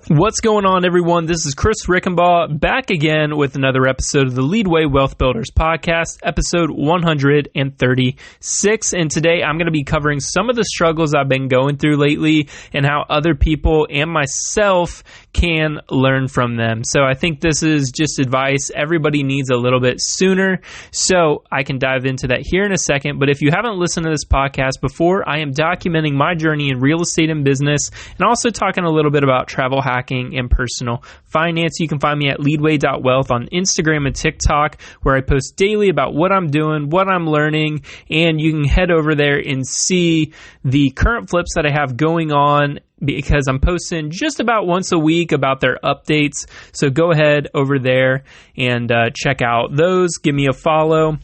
What's going on, everyone? This is Chris Rickenbaugh back again with another episode of the Leadway Wealth Builders Podcast, episode 136. And today I'm going to be covering some of the struggles I've been going through lately and how other people and myself can learn from them. So I think this is just advice everybody needs a little bit sooner. So I can dive into that here in a second. But if you haven't listened to this podcast before, I am documenting my journey in real estate and business and also talking a little bit about travel hacking and personal finance. You can find me at leadway.wealth on Instagram and TikTok, where I post daily about what I'm doing, what I'm learning, and you can head over there and see the current flips that I have going on, because I'm posting just about once a week about their updates. So go ahead over there and check out those. Give me a follow.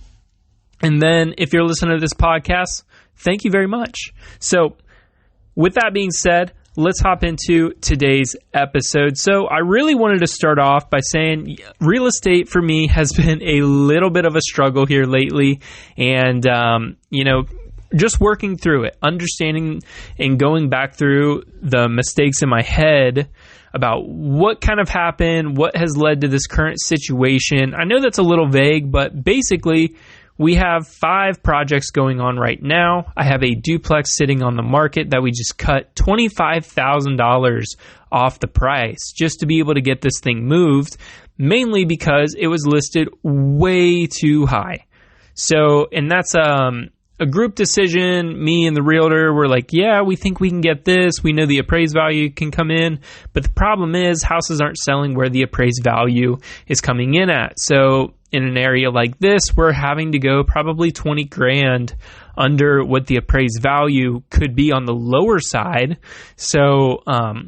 And then if you're listening to this podcast, thank you very much. So with that being said, let's hop into today's episode. So I really wanted to start off by saying real estate for me has been a little bit of a struggle here lately. And, just working through it, understanding and going back through the mistakes in my head about what kind of happened, what has led to this current situation. I know that's a little vague, but basically we have 5 projects going on right now. I have a duplex sitting on the market that we just cut $25,000 off the price just to be able to get this thing moved, mainly because it was listed way too high. So, and that's a group decision. Me and the realtor were like, yeah, we think we can get this. We know the appraised value can come in. But the problem is houses aren't selling where the appraised value is coming in at. So in an area like this, we're having to go probably 20 grand under what the appraised value could be on the lower side. So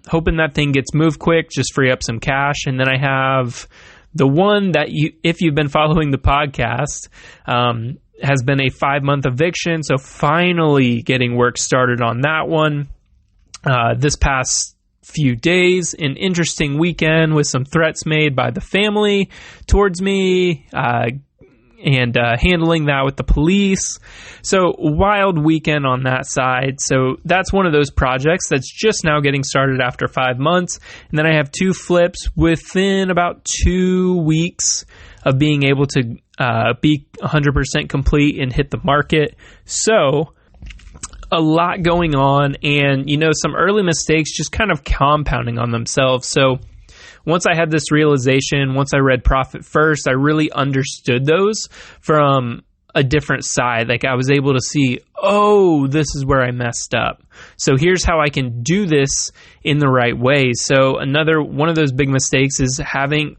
hoping that thing gets moved quick, just free up some cash. And then I have the one that if you've been following the podcast, has been a 5-month eviction. So finally getting work started on that one. This past few days, an interesting weekend with some threats made by the family towards me, and handling that with the police. So wild weekend on that side. So that's one of those projects that's just now getting started after 5 months. And then I have 2 flips within about 2 weeks of being able to be 100% complete and hit the market. So a lot going on, and some early mistakes just kind of compounding on themselves. So once I had this realization, once I read Profit First, I really understood those from a different side. Like I was able to see, oh, this is where I messed up. So here's how I can do this in the right way. So another one of those big mistakes is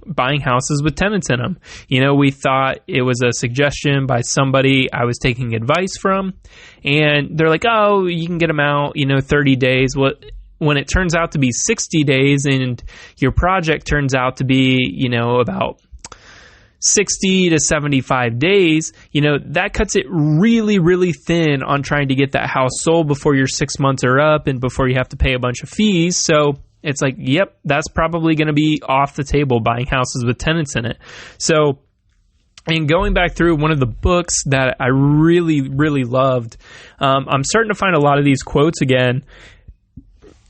buying houses with tenants in them. We thought it was a suggestion by somebody I was taking advice from, and they're like, oh, you can get them out, 30 days. When it turns out to be 60 days and your project turns out to be, about 60 to 75 days, that cuts it really, really thin on trying to get that house sold before your 6 months are up and before you have to pay a bunch of fees. So it's like, yep, that's probably going to be off the table, buying houses with tenants in it. So, and going back through one of the books that I really, really loved, I'm starting to find a lot of these quotes again.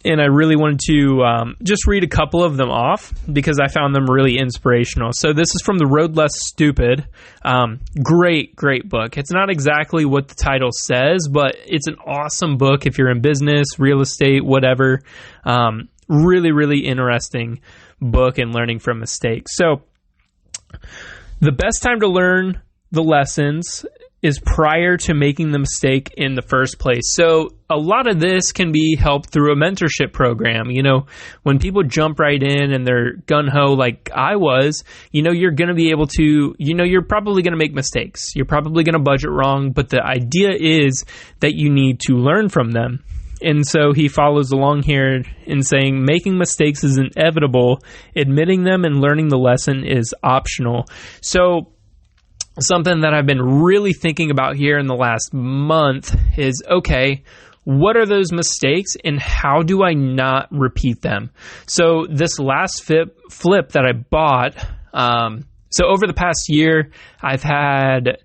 And I really wanted to just read a couple of them off because I found them really inspirational. So this is from The Road Less Stupid. Great book. It's not exactly what the title says, but it's an awesome book if you're in business, real estate, whatever. Really, really interesting book and learning from mistakes. So the best time to learn the lessons is prior to making the mistake in the first place. So a lot of this can be helped through a mentorship program. When people jump right in and they're gung-ho like I was, you're going to be able to, you're probably going to make mistakes. You're probably going to budget wrong, but the idea is that you need to learn from them. And so he follows along here in saying, making mistakes is inevitable. Admitting them and learning the lesson is optional. So something that I've been really thinking about here in the last month is, okay, what are those mistakes and how do I not repeat them? So this last flip that I bought, so over the past year, I've had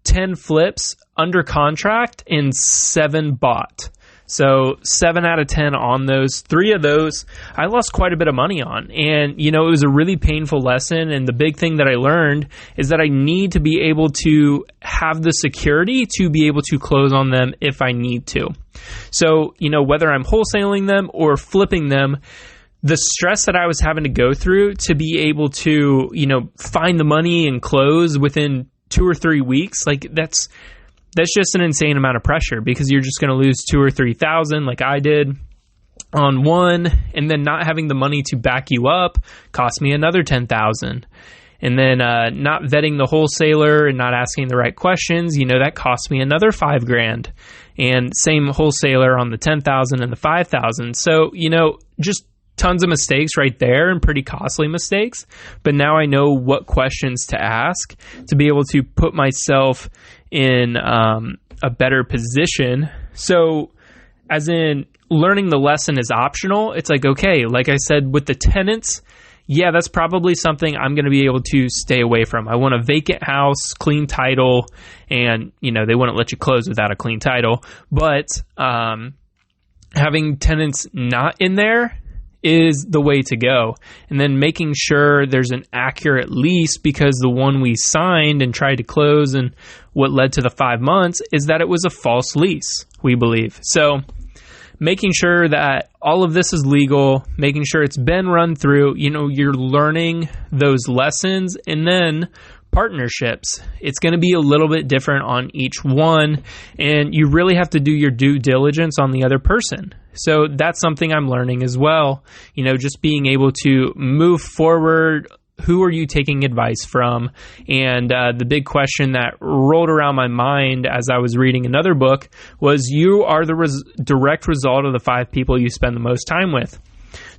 10 flips under contract and 7 bought. So 7 out of 10 on those. 3 of those I lost quite a bit of money on. And, it was a really painful lesson. And the big thing that I learned is that I need to be able to have the security to be able to close on them if I need to. So, whether I'm wholesaling them or flipping them, the stress that I was having to go through to be able to, find the money and close within 2 or 3 weeks, like that's just an insane amount of pressure, because you're just going to lose 2,000 or 3,000 like I did on one, and then not having the money to back you up cost me another 10,000. And then not vetting the wholesaler and not asking the right questions, that cost me another $5,000. And same wholesaler on the 10,000 and the 5,000. So, just tons of mistakes right there, and pretty costly mistakes. But now I know what questions to ask to be able to put myself in a better position. So as in, learning the lesson is optional. It's like, okay, like I said, with the tenants, yeah, that's probably something I'm going to be able to stay away from. I want a vacant house, clean title, and, they wouldn't let you close without a clean title. But having tenants not in there is the way to go. And then making sure there's an accurate lease, because the one we signed and tried to close, and what led to the 5 months, is that it was a false lease, we believe. So making sure that all of this is legal, making sure it's been run through, you're learning those lessons. And then partnerships, it's going to be a little bit different on each one, and you really have to do your due diligence on the other person. So that's something I'm learning as well, just being able to move forward. Who are you taking advice from? And the big question that rolled around my mind as I was reading another book was, you are the direct result of the 5 people you spend the most time with.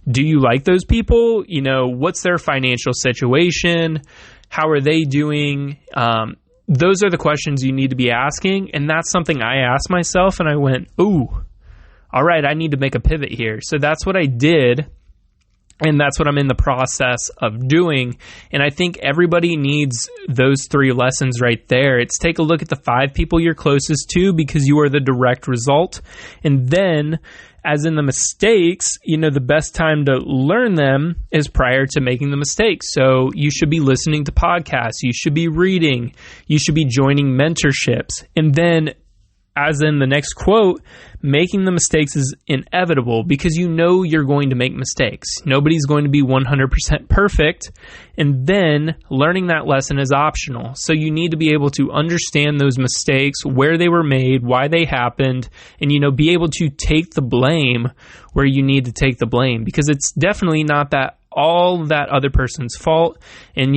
Do you like those people? What's their financial situation? How are they doing? Those are the questions you need to be asking. And that's something I asked myself, and I went, ooh, all right, I need to make a pivot here. So that's what I did. And that's what I'm in the process of doing. And I think everybody needs those 3 lessons right there. It's take a look at the 5 people you're closest to, because you are the direct result. And then, as in the mistakes, the best time to learn them is prior to making the mistakes. So you should be listening to podcasts. You should be reading. You should be joining mentorships. And then, as in the next quote, making the mistakes is inevitable, because you're going to make mistakes. Nobody's going to be 100% perfect. And then learning that lesson is optional. So you need to be able to understand those mistakes, where they were made, why they happened, and, be able to take the blame where you need to take the blame, because it's definitely not that all that other person's fault. And,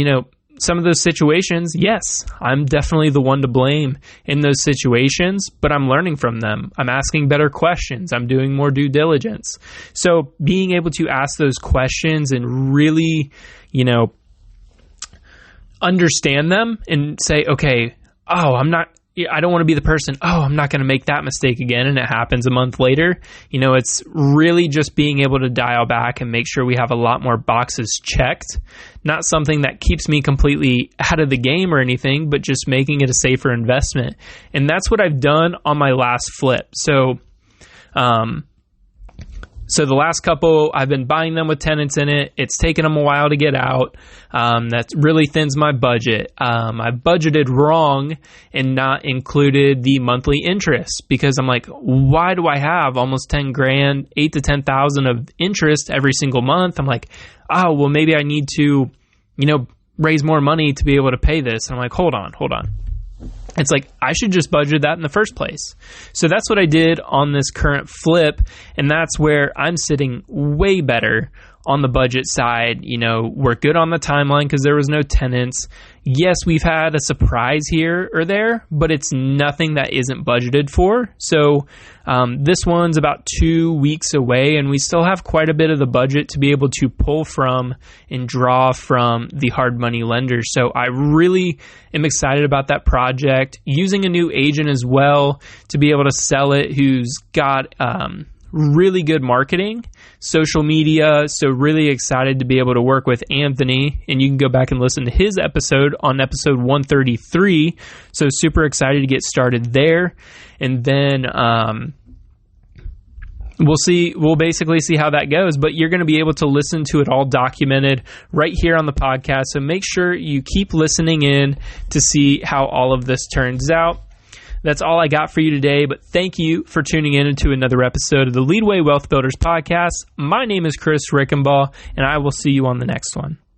some of those situations, yes, I'm definitely the one to blame in those situations, but I'm learning from them. I'm asking better questions. I'm doing more due diligence. So being able to ask those questions and really, understand them and say, okay, I don't want to be the person, I'm not going to make that mistake again, and it happens a month later. It's really just being able to dial back and make sure we have a lot more boxes checked. Not something that keeps me completely out of the game or anything, but just making it a safer investment. And that's what I've done on my last flip. So the last couple, I've been buying them with tenants in it. It's taken them a while to get out. That really thins my budget. I budgeted wrong and not included the monthly interest, because I'm like, why do I have almost 10 grand, 8 to 10,000 of interest every single month? I'm like, well, maybe I need to, raise more money to be able to pay this. And I'm like, hold on. It's like, I should just budget that in the first place. So that's what I did on this current flip. And that's where I'm sitting way better on the budget side. We're good on the timeline because there was no tenants. Yes, we've had a surprise here or there, but it's nothing that isn't budgeted for. So this one's about 2 weeks away, and we still have quite a bit of the budget to be able to pull from and draw from the hard money lenders. So I really am excited about that project, using a new agent as well to be able to sell it, who's got really good marketing, social media. So really excited to be able to work with Anthony, and you can go back and listen to his episode on episode 133. So super excited to get started there. And then we'll basically see how that goes, but you're going to be able to listen to it all documented right here on the podcast. So make sure you keep listening in to see how all of this turns out. That's all I got for you today, but thank you for tuning in to another episode of the Leadway Wealth Builders podcast. My name is Chris Rickenbaugh, and I will see you on the next one.